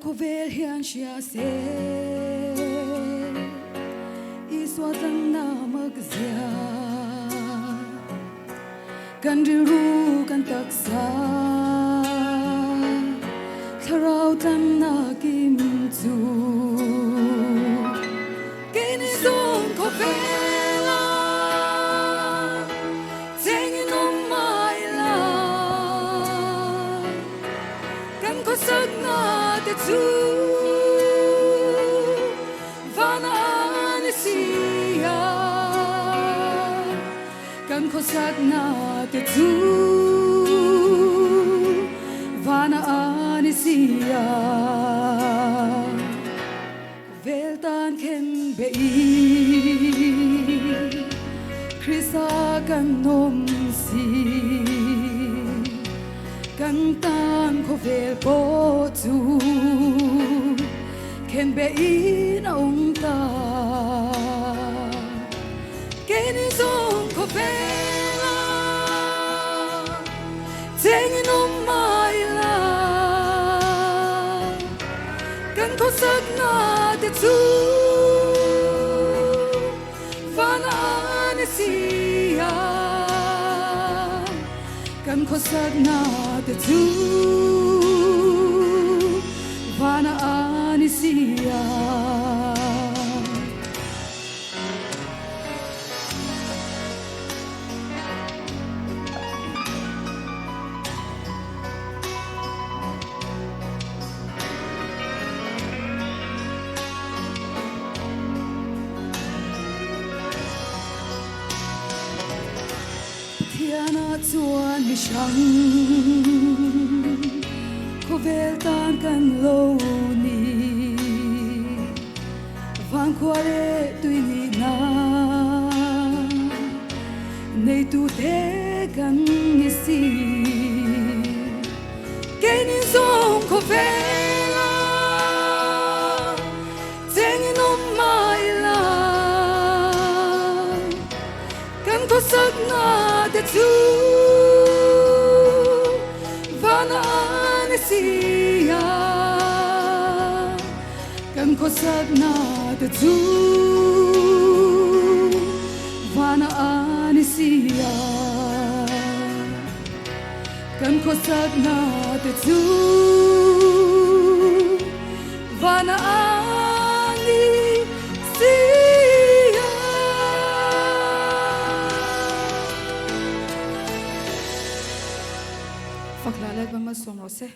kovel hian shia se iswatan na magzia kan diru kan taksa tharau tan na kim chu kini zon kovela tengin on my life kan ko sagna te chu vana anisia kan ko sagna te chu vana anisia veltan ken bei krisa kan nom si kan tan ko vel po tu ken bei na ta ken zon ko vela tengin on my life kan ko sagna te tu vana anisia kan ko sagna te tu vana anisia Tiana chuan mi shang ko vel tan kan lo ni van kware tui ni na nei tu te kan ni si kenin zon ko vela tengin on my life kan ko sagna te tu vana anisia kan ko sagna te tu vana anisia kan ko sagna te tu vana anisia fakla lag ba masong rose